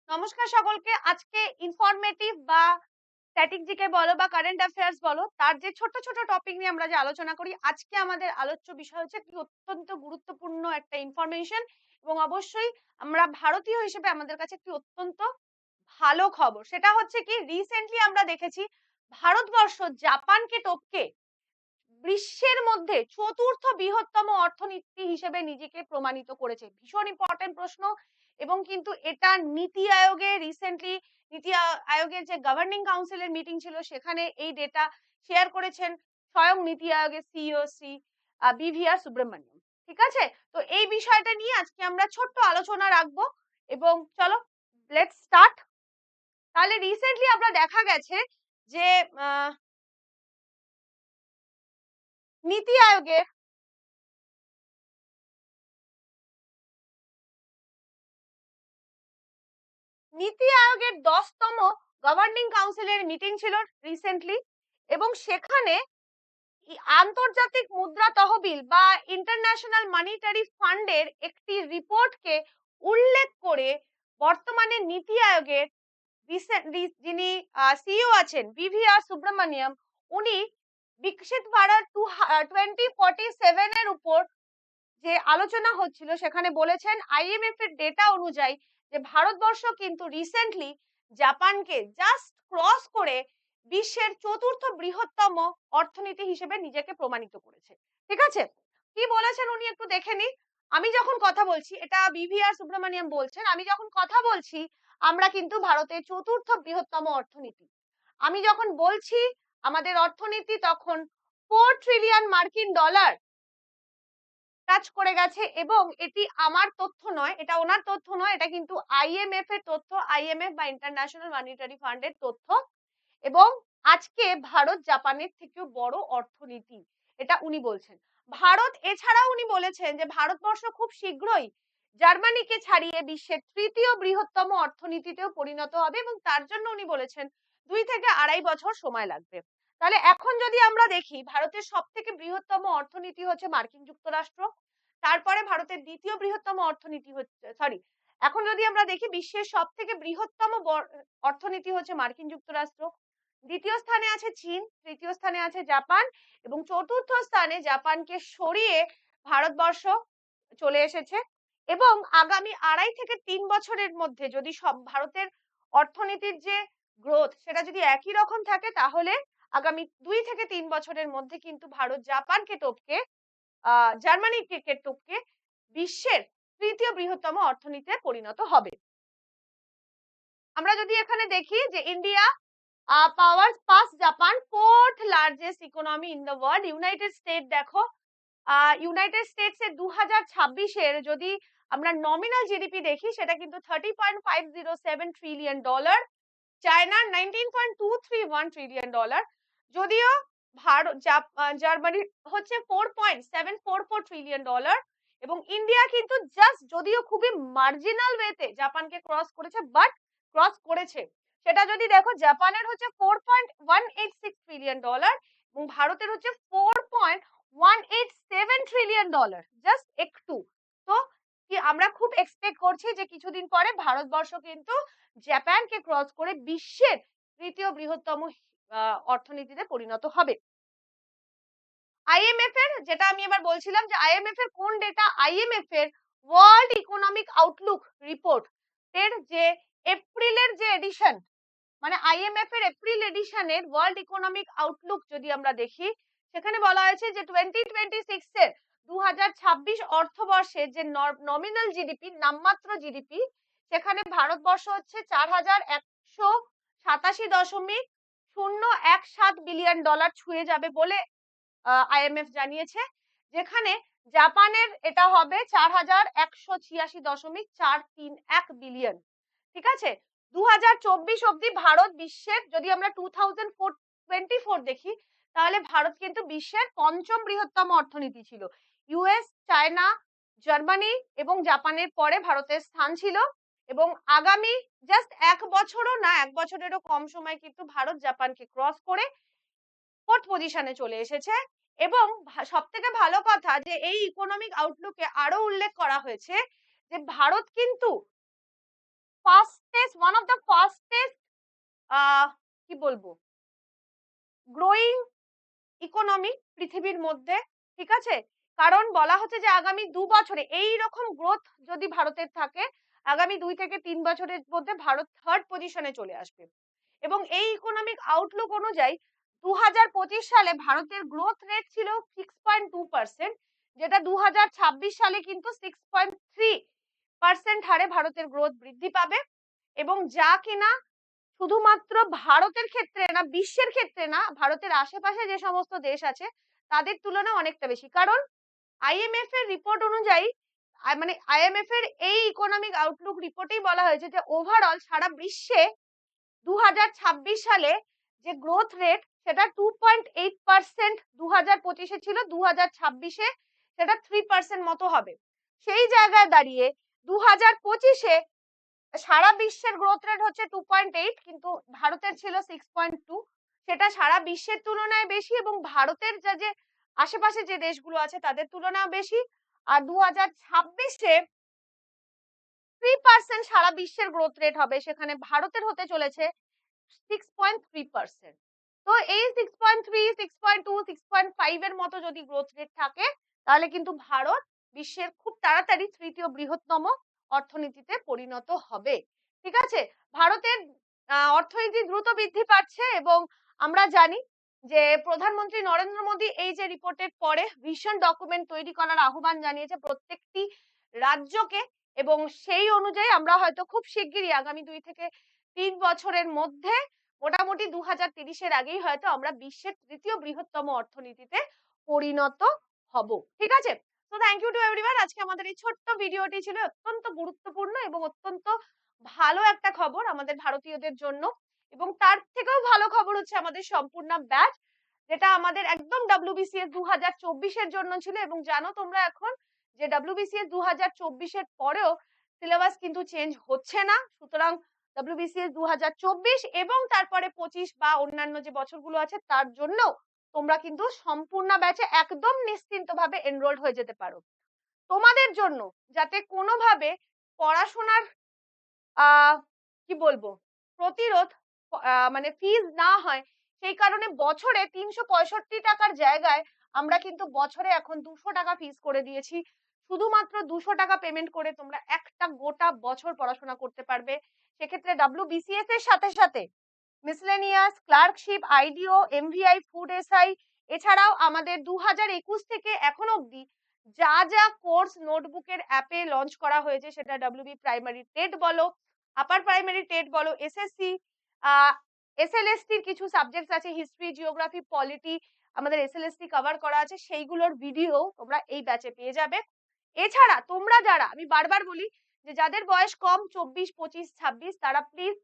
নমস্কার সকলকে। আজকে ইনফরমেটিভ বা স্ট্যাটিক জিকে বলো বা কারেন্ট অ্যাফেয়ার্স বলো, তার যে ছোট ছোট টপিক নিয়ে আমরা যে আলোচনা করি, আজকে আমাদের আলোচ্য বিষয় হচ্ছে একটি অত্যন্ত গুরুত্বপূর্ণ একটা ইনফরমেশন। এবং অবশ্যই আমরা ভারতীয় হিসেবে আমাদের কাছে একটি অত্যন্ত ভালো খবর। সেটা হচ্ছে কি, রিসেন্টলি আমরা দেখেছি ভারতবর্ষ জাপানকে টপকে বিশ্বের মধ্যে চতুর্থ বৃহত্তম অর্থনীতি হিসেবে নিজেকে প্রমাণিত করেছে। ভীষণ ইম্পর্টেন্ট প্রশ্ন। এবং কিন্তু এটা নীতি আয়োগে রিসেন্টলি আয়োগের যে গভর্নিং কাউন্সিলের মিটিং ছিল, সেখানে এই ডেটা শেয়ার করেছেন স্বয়ং নীতি আয়োগের সিইও শ্রী বিভিআর সুব্রমণিয়াম। ঠিক আছে, তো এই বিষয়টা নিয়ে আজকে আমরা ছোট্ট আলোচনা রাখবো। এবং চলো লেটস স্টার্ট। তাহলে রিসেন্টলি আমরা দেখা গেছে যে নীতি আয়োগের নীতি আয়োগের 10তম গভর্নিং কাউন্সিলের মিটিং ছিল রিসেন্টলি। এবং সেখানে আন্তর্জাতিক মুদ্রা তহবিল বা ইন্টারন্যাশনাল মনিটারি ফান্ডের একটি রিপোর্টকে উল্লেখ করে বর্তমানে নীতি আয়োগের যিনি সিইও আছেন বিভিআর সুব্রমণিয়াম, উনি বিকশিত ভারত 2047 এর উপর যে আলোচনা হচ্ছিল সেখানে বলেছেন আইএমএফ এর ডেটা অনুযায়ী যে ভারতবর্ষ কিন্তু রিসেন্টলি জাপানকে জাস্ট ক্রস করে বিশ্বের চতুর্থ বৃহত্তম অর্থনীতি হিসেবে নিজেকে প্রমাণিত করেছে। ঠিক আছে, কি বলেছেন উনি একটু দেখে নি। আমি যখন কথা বলছি, এটা বিভিআর সুব্রমণিয়াম বলছেন, আমি যখন কথা বলছি আমরা কিন্তু ভারতের চতুর্থ বৃহত্তম অর্থনীতি। আমি যখন বলছি আমাদের অর্থনীতি, তখন 4 ট্রিলিয়ন মার্কিন ডলার টাচ করে গেছে। এবং এটি আমার তথ্য নয়, এটা ওনার তথ্য নয়, এটা কিন্তু আইএমএফ এর তথ্য, আইএমএফ বা ইন্টারন্যাশনাল মনিটারি ফান্ডের তথ্য। এবং আজকে ভারত জাপানের থেকেও বড় অর্থনীতি, এটা উনি বলছেন। ভারত এছাড়াও উনি বলেছেন যে ভারতবর্ষ খুব শীঘ্রই জার্মানিকে ছাড়িয়ে বিশ্বের তৃতীয় বৃহত্তম অর্থনীতিতেও পরিণত হবে, এবং তার জন্য উনি বলেছেন 2 থেকে 2.5 বছর সময় লাগবে। তাহলে এখন যদি আমরা দেখি, ভারতের সব থেকে বৃহত্তম অর্থনীতি হচ্ছে মার্কিন যুক্তরাষ্ট্র, তারপরে ভারতের দ্বিতীয় বৃহত্তম অর্থনীতি হচ্ছে এখন যদি আমরা দেখি বিশ্বের সব থেকে বৃহত্তম অর্থনীতি হচ্ছে মার্কিন যুক্তরাষ্ট্র, দ্বিতীয় স্থানে আছে চীন, তৃতীয় স্থানে আছে জাপান, এবং চতুর্থ স্থানে জাপানকে সরিয়ে ভারতবর্ষ চলে এসেছে। এবং আগামী 2.5 থেকে 3 বছরের মধ্যে যদি সব ভারতের অর্থনীতির যে গ্রোথ সেটা যদি একই রকম থাকে, তাহলে আগামী 2 থেকে 3 বছরের মধ্যে কিন্তু ভারত জাপানকে টপকে জার্মানিকে টপকে বিশ্বের তৃতীয় বৃহত্তম অর্থনীতিতে পরিণত হবে। আমরা যদি এখানে দেখি যে India powers past Japan, fourth largest economy in the world. United state দেখো, ইউনাইটেড স্টেটস এর 2026 এর যদি আমরা নমিনাল জিডিপি দেখি, সেটা কিন্তু 30.507 trillion dollar, China 19.231 trillion dollar, যদিও জার্মানি হচ্ছে 4.744 ট্রিলিয়ন ডলার, এবং ইন্ডিয়া কিন্তু জাস্ট যদিও খুবই মার্জিনাল ওয়েতে জাপানকে ক্রস করেছে, বাট ক্রস করেছে। সেটা যদি দেখো, জাপানের হচ্ছে 4.186 ট্রিলিয়ন ডলার এবং ভারতের হচ্ছে 4.187 ট্রিলিয়ন ডলার, জাস্ট একটু। তো কি আমরা খুব এক্সপেক্ট করছি যে কিছুদিন পরে ভারতবর্ষ কিন্তু জাপানকে ক্রস করে বিশ্বের তৃতীয় বৃহত্তম অর্থনীতিতে পরিণত হবে। আইএমএফ এর যেটা আমি এবার বলছিলাম, যে আইএমএফ এর কোন ডেটা, আইএমএফ এর ওয়ার্ল্ড ইকোনমিক আউটলুক রিপোর্ট এর যে এপ্রিলের যে এডিশন, মানে আইএমএফ এর এপ্রিল এডিশনের ওয়ার্ল্ড ইকোনমিক আউটলুক যদি আমরা দেখি, সেখানে বলা হয়েছে যে 2026 এর 2026 অর্থবর্ষের যে নমিনাল জিডিপি, নামমাত্র জিডিপি, সেখানে ভারতবর্ষ হচ্ছে 4187.017 বিলিয়ন ডলার ছুঁয়ে যাবে বলে আইএমএফ জানিয়েছে, যেখানে জাপানের এটা হবে 4186.431 বিলিয়ন। ঠিক আছে, 2024 অবধি ভারত বিশ্বের, যদি আমরা 2024 দেখি, তাহলে ভারত কিন্তু বিশ্বের 5ম বৃহত্তম অর্থনীতি ছিল। ইউএস, চায়না, জার্মানি এবং জাপানের পরে ভারতের স্থান ছিল। এবং আগামী জাস্ট 1 বছরও না, 1 বছরেরও কম সময় কিন্তু ভারত জাপানকে ক্রস করে 4th পজিশনে চলে এসেছে। এবং সব থেকে ভালো কথা যে এই ইকোনমিক আউটলুকে আরো উল্লেখ করা হয়েছে যে ভারত কিন্তু ওয়ান অফ দ্য ফাস্টেস্ট কি বলবো গ্রোয়িং ইকোনমি পৃথিবীর মধ্যে, ঠিক আছে? কারণ বলা হচ্ছে যে আগামী 2 বছরে এই রকম গ্রোথ যদি ভারতের থাকে, আগামী 2 থেকে 3 বছরের মধ্যে ভারত 3rd পজিশনে চলে আসবে। এবং এই ইকোনমিক আউটলুক অনুযায়ী 2025 সালে ভারতের গ্রোথ রেট ছিল 6.2%, যেটা 2026 সালে কিন্তু 6.3% হারে ভারতের গ্রোথ বৃদ্ধি পাবে। এবং যা কিনা শুধুমাত্র ভারতের ক্ষেত্রে না, বিশ্বের ক্ষেত্রে না, ভারতের আশেপাশে যে সমস্ত দেশ আছে তাদের তুলনায় অনেকটা বেশি। কারণ আইএমএফ এর রিপোর্ট অনুযায়ী, মানে আইএমএফ এর এই ইকোনমিক আউটলুক রিপোর্টেই বলা হয়েছে যে ওভারঅল সারা বিশ্বে 2026 সালে যে গ্রোথ রেট সেটা 2.8% 2025-এ ছিল, 2026-এ সেটা 3% মতো হবে। সেই জায়গায় দাঁড়িয়ে 2025-এ সারা বিশ্বের গ্রোথ রেট হচ্ছে 2.8, কিন্তু ভারতের ছিল 6.2। সেটা সারা বিশ্বের তুলনায় বেশি এবং ভারতের যে আশেপাশে যে দেশগুলো আছে তাদের তুলনায় বেশি। আর 2026-এ 3% সারা বিশ্বের গ্রোথ রেট হবে, সেখানে ভারতের হতে চলেছে 6.3%। তো এই 6.3, 6.2, 6.5 এর মতো যদি গ্রোথ রেট থাকে তাহলে কিন্তু ভারত বিশ্বের খুব তাড়াতাড়ি তৃতীয় বৃহত্তম অর্থনীতিতে পরিণত হবে। ঠিক আছে? ভারতের অর্থনীতি দ্রুত বৃদ্ধি পাচ্ছে এবং আমরা জানি যে প্রধানমন্ত্রী নরেন্দ্র মোদী এই যে রিপোর্টের পরে ভিশন ডকুমেন্ট তৈরি করার আহ্বান জানিয়েছে প্রত্যেকটি রাজ্যকে, এবং সেই অনুযায়ী আমরা হয়তো খুব শিগগিরই আগামী 2 থেকে 3 বছরের মধ্যে মোটামুটি 2030-এর আগেই হয়তো আমরা বিশ্বের তৃতীয় বৃহত্তম অর্থনীতিতে পরিণত হব। ঠিক আছে? তো থ্যাংক ইউ টু এভরিওয়ান। আজকে আমাদের এই ছোট্ট ভিডিওটি ছিল অত্যন্ত গুরুত্বপূর্ণ এবং অত্যন্ত ভালো একটা খবর আমাদের ভারতীয়দের জন্য। এবং তার থেকেও ভালো খবর হচ্ছে আমাদের সম্পূর্ণ ব্যাচ, যেটা আমাদের একদম WBCS 2024-এর জন্য ছিল। এবং জানো তোমরা এখন যে WBCS 2024-এর পরেও সিলেবাস কিন্তু চেঞ্জ হচ্ছে না। সুতরাং WBCS 2024 এবং তারপরে 25 বা অন্যান্য যে বছরগুলো আছে তার জন্য তোমরা কিন্তু সম্পূর্ণ ব্যাচে একদম নিশ্চিন্তভাবে এনরোলড হয়ে যেতে পারো। তোমাদের জন্য যাতে কোনোভাবে পড়াশোনার কি বলবো প্রতিরোধ মানে ফিজ না হয়, সেই কারণে বছরে 365 টাকার জায়গায় আমরা কিন্তু বছরে এখন 200 টাকা ফিজ করে দিয়েছি। শুধুমাত্র 200 টাকা পেমেন্ট করে তোমরা একটা গোটা বছর পড়াশোনা করতে পারবে। সেক্ষেত্রে WBCS এর সাথে সাথে মিসলেনিয়াস, ক্লার্কশিপ, আইডিও, এমভিআই, ফুড এসআই, এছাড়াও আমাদের 2021 থেকে এখন অবধি যা যা কোর্স নোটবুকের অ্যাপে লঞ্চ করা হয়েছে, সেটা WB প্রাইমারি টেট বলো, আপার প্রাইমারি টেট বলো, এসএসসি, এসএলএসটির কিছু সাবজেক্টস আছে, হিস্ট্রি, জিওগ্রাফি, পলিটি, আমাদের এসএলএসটি কভার করা আছে, সেইগুলোর ভিডিও তোমরা এই ব্যাচে পেয়ে যাবে। এছাড়া তোমরা যারা, আমি বারবার বলি যে যাদের বয়স কম 24, 25, 26, তারা প্লিজ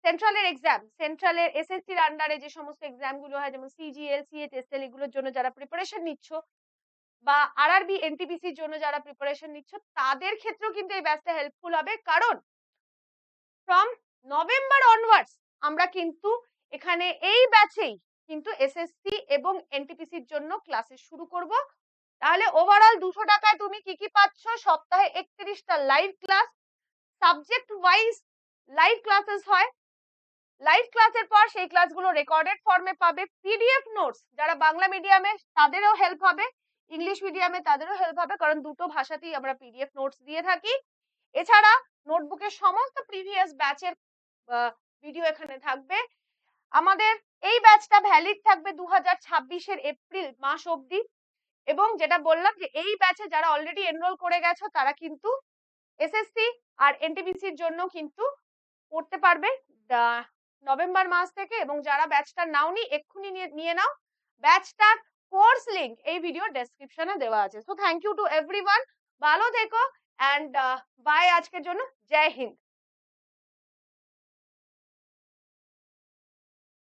সেন্ট্রালের এক্সাম, সেন্ট্রালের এসএসসির আন্ডারে যে সমস্ত এক্সাম গুলো হয় যেমন সিজিএল, সিএইচএসএল, এগুলোর জন্য যারা প্রিপারেশন নিচ্ছ, বা আরআরবি, এনটিপিসির জন্য যারা প্রিপারেশন নিচ্ছ, তাদের ক্ষেত্রেও কিন্তু এই ব্যাচটা হেল্পফুল হবে। কারণ ফ্রম নভেম্বর অনওয়ার্ডস আমরা কিন্তু এখানে এই ব্যাচেই কিন্তু এসএসসি এবং এনটিপিসির জন্য ক্লাসেস শুরু করব। তাহলে ওভারঅল 200 টাকায় তুমি কি কি পাচ্ছ? সপ্তাহে 31টা live class, subject wise live classes হয়। লাইভ ক্লাসের পর সেই ক্লাসগুলো রেকর্ডেড ফর্মে পাবে। পিডিএফ নোটস যারা বাংলা মিডিয়ামে তাদেরও হেল্প হবে, ইংলিশ মিডিয়ামে তাদেরও হেল্প হবে, কারণ দুটো ভাষাতেই আমরা পিডিএফ নোটস দিয়ে থাকি। এছাড়া নোটবুকের সমস্ত প্রিভিয়াস ব্যাচের ভিডিও এখানে থাকবে। আমাদের এই ব্যাচটা ভ্যালিড থাকবে 2026-এর এপ্রিল মাস অবধি। এবং যেটা বললাম যে এই ব্যাচে যারা অলরেডি এনরোল করে গেছো তারা কিন্তু এসএসসি আর এনটিপিসির জন্য কিন্তু পড়তে পারবে নভেম্বর মাস থেকে। এবং যারা ব্যাচটা নাওনি এক্ষুনি নিয়ে নাও। ব্যাচটার কোর্স লিংক এই ভিডিও ডেসক্রিপশনে দেওয়া আছে। So thank you to everyone, ভালো থেকো, অ্যান্ড বাই আজকের জন্য। জয় হিন্দ।